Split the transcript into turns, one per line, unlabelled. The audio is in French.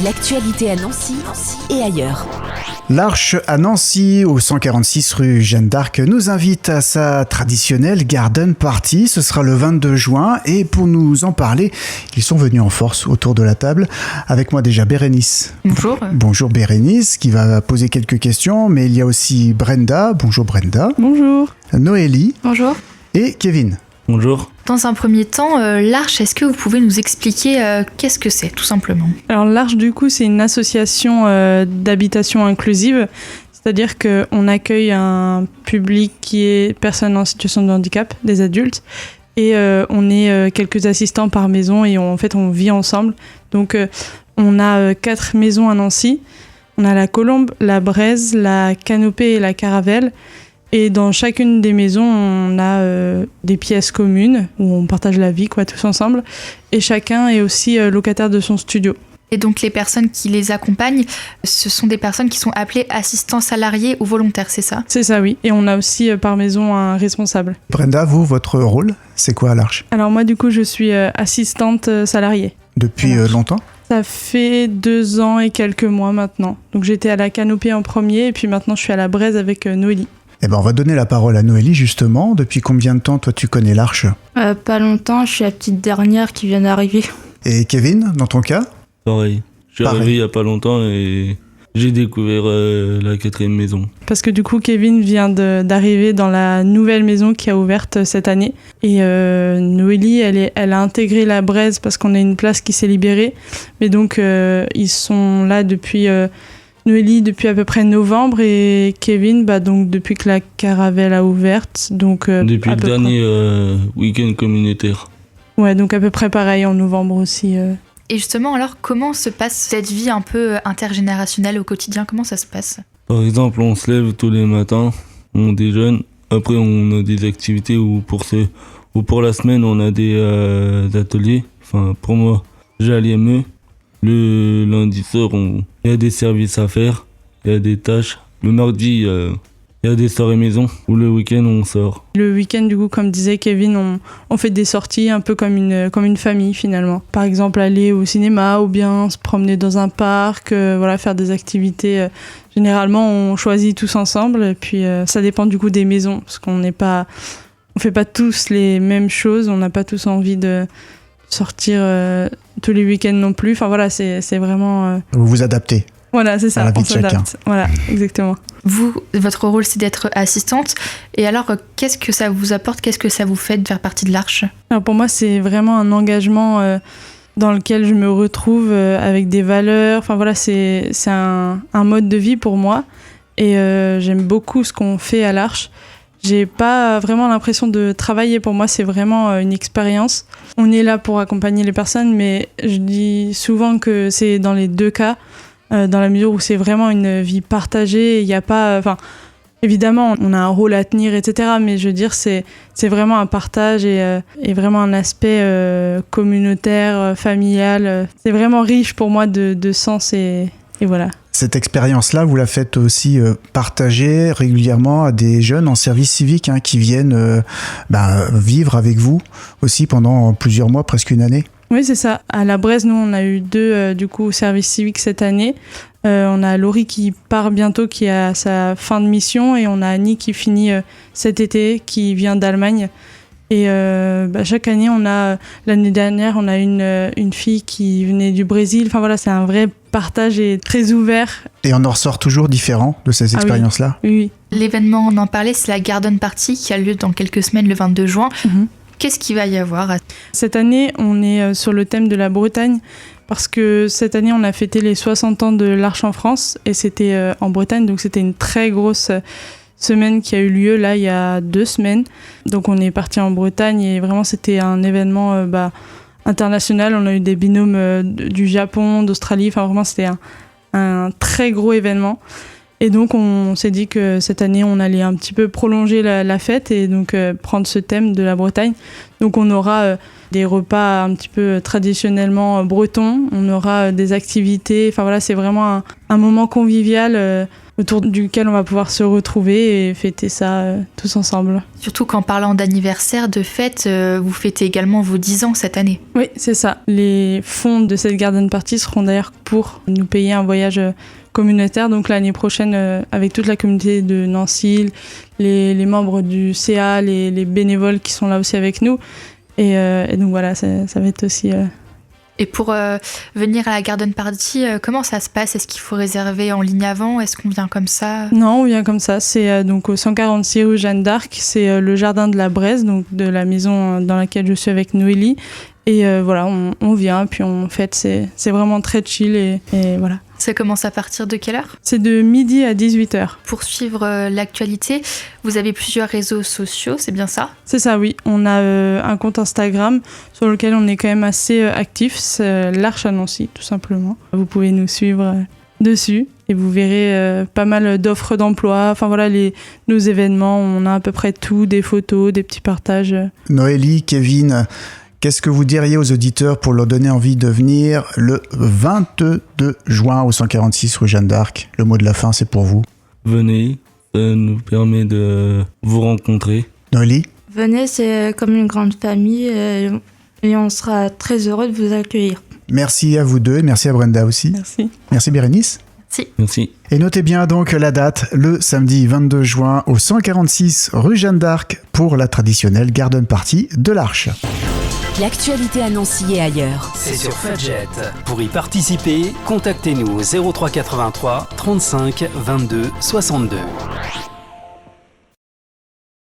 L'actualité à Nancy et ailleurs.
L'Arche à Nancy, au 146 rue Jeanne d'Arc, nous invite à sa traditionnelle garden party. Ce sera le 22 juin et pour nous en parler, ils sont venus en force autour de la table. Avec moi déjà Bérénice.
Bonjour.
Bonjour Bérénice qui va poser quelques questions, mais il y a aussi Brenda. Bonjour Brenda.
Bonjour.
Noélie.
Bonjour.
Et Kevin.
Bonjour.
Dans un premier temps, l'Arche, est-ce que vous pouvez nous expliquer qu'est-ce que c'est, tout simplement ?
Alors l'Arche, du coup, c'est une association d'habitation inclusive, c'est-à-dire qu'on accueille un public qui est personne en situation de handicap, des adultes, et on est quelques assistants par maison et en fait on vit ensemble. Donc on a 4 maisons à Nancy. On a la Colombe, la Braise, la Canopée et la Caravelle. Et dans chacune des maisons, on a des pièces communes où on partage la vie, tous ensemble. Et chacun est aussi locataire de son studio.
Et donc les personnes qui les accompagnent, ce sont des personnes qui sont appelées assistants salariés ou volontaires, c'est ça ?
C'est ça, oui. Et on a aussi par maison un responsable.
Brenda, vous, votre rôle, c'est quoi à l'Arche ?
Alors moi, du coup, je suis assistante salariée.
Depuis longtemps ?
Ça fait 2 ans et quelques mois maintenant. Donc j'étais à la Canopée en premier et puis maintenant je suis à la Braise avec Noélie.
Eh ben, on va donner la parole à Noélie, justement. Depuis combien de temps, toi, tu connais l'Arche ?
Pas longtemps, je suis la petite dernière qui vient d'arriver.
Et Kevin, dans ton cas ?
Pareil. Je suis arrivé il n'y a pas longtemps et j'ai découvert la 4e maison.
Parce que du coup, Kevin vient d'arriver dans la nouvelle maison qui a ouverte cette année. Et Noélie, elle a intégré la Braise parce qu'on a une place qui s'est libérée. Mais donc, ils sont là depuis... Noélie depuis à peu près novembre et Kevin donc depuis que la Caravelle a ouverte. Donc,
depuis le dernier week-end communautaire.
Ouais, donc à peu près pareil en novembre aussi.
Et justement, alors, comment se passe cette vie un peu intergénérationnelle au quotidien ? Comment ça se passe ?
Par exemple, on se lève tous les matins, on déjeune. Après, on a des activités ou pour la semaine, on a des ateliers. Enfin, pour moi, j'ai à l'IME. Le lundi soir, il y a des services à faire, il y a des tâches. Le mardi, il y a des soirées maison, ou le week-end, on sort.
Le week-end, du coup, comme disait Kevin, on fait des sorties un peu comme une famille, finalement. Par exemple, aller au cinéma ou bien se promener dans un parc, faire des activités. Généralement, on choisit tous ensemble, et puis ça dépend du coup des maisons, parce qu'on fait pas tous les mêmes choses, on n'a pas tous envie de sortir tous les week-ends non plus. Enfin voilà, c'est vraiment...
Vous vous adaptez.
Voilà, c'est ça,
à la vie
on
de chacun.
s'adapte. Voilà, exactement.
Vous, votre rôle, c'est d'être assistante. Et alors, qu'est-ce que ça vous apporte ? Qu'est-ce que ça vous fait de faire partie de l'Arche ?
Alors pour moi, c'est vraiment un engagement dans lequel je me retrouve avec des valeurs. Enfin voilà, c'est un mode de vie pour moi. Et j'aime beaucoup ce qu'on fait à l'Arche. J'ai pas vraiment l'impression de travailler. Pour moi, c'est vraiment une expérience. On est là pour accompagner les personnes, mais je dis souvent que c'est dans les 2 cas, dans la mesure où c'est vraiment une vie partagée. Il y a pas, évidemment, on a un rôle à tenir, etc. Mais je veux dire, c'est vraiment un partage et vraiment un aspect communautaire, familial. C'est vraiment riche pour moi de sens et voilà.
Cette expérience-là, vous la faites aussi partager régulièrement à des jeunes en service civique qui viennent vivre avec vous aussi pendant plusieurs mois, presque une année.
Oui, c'est ça. À la Braise, nous, on a eu 2 services civiques cette année. On a Laurie qui part bientôt, qui est à sa fin de mission, et on a Annie qui finit cet été, qui vient d'Allemagne. Et chaque année, l'année dernière, on a une fille qui venait du Brésil. Enfin voilà, c'est un vrai partage et très ouvert.
Et on en ressort toujours différent de ces expériences-là ?
Oui.
L'événement, on en parlait, c'est la Garden Party qui a lieu dans quelques semaines, le 22 juin.
Mm-hmm.
Qu'est-ce qu'il va y avoir ?
Cette année, on est sur le thème de la Bretagne, parce que cette année, on a fêté les 60 ans de l'Arche en France, et c'était en Bretagne, donc c'était une très grosse semaine qui a eu lieu là il y a 2 semaines. Donc on est parti en Bretagne et vraiment c'était un événement international. On a eu des binômes du Japon, d'Australie. Enfin vraiment c'était un très gros événement. Et donc on s'est dit que cette année on allait un petit peu prolonger la fête et donc prendre ce thème de la Bretagne. Donc on aura des repas un petit peu traditionnellement bretons. On aura des activités. Enfin voilà, c'est vraiment un moment convivial autour duquel on va pouvoir se retrouver et fêter ça tous ensemble.
Surtout qu'en parlant d'anniversaire, de fête, vous fêtez également vos 10 ans cette année.
Oui, c'est ça. Les fonds de cette garden party seront d'ailleurs pour nous payer un voyage communautaire. Donc l'année prochaine, avec toute la communauté de Nancy, les membres du CA, les bénévoles qui sont là aussi avec nous. Et donc voilà, ça va être aussi...
Et pour venir à la garden party, comment ça se passe? Est-ce qu'il faut réserver en ligne avant? Est-ce qu'on vient comme ça?
Non, on vient comme ça. C'est donc au 146 rue Jeanne d'Arc. C'est le jardin de la Braise, donc de la maison dans laquelle je suis avec Noélie. Et voilà, on vient, puis on fête. C'est vraiment très chill et voilà.
Ça commence à partir de quelle heure?
C'est de midi à 18h.
Pour suivre l'actualité, vous avez plusieurs réseaux sociaux, c'est bien ça?
C'est ça, oui. On a un compte Instagram sur lequel on est quand même assez actif. C'est l'Arche à Nancy, tout simplement. Vous pouvez nous suivre dessus et vous verrez pas mal d'offres d'emploi. Enfin voilà, nos événements, on a à peu près tout, des photos, des petits partages.
Noélie, Kevin, qu'est-ce que vous diriez aux auditeurs pour leur donner envie de venir le 22 juin au 146 rue Jeanne d'Arc? Le mot de la fin, c'est pour vous.
Venez, ça nous permet de vous rencontrer.
Noélie?
Venez, c'est comme une grande famille et on sera très heureux de vous accueillir.
Merci à vous deux et merci à Brenda aussi.
Merci.
Merci Bérénice.
Merci.
Et notez bien donc la date, le samedi 22 juin au 146 rue Jeanne d'Arc pour la traditionnelle garden party de l'Arche.
L'actualité à Nancy et ailleurs.
C'est sur Fudget. Pour y participer, contactez-nous au 03 83 35 22 62.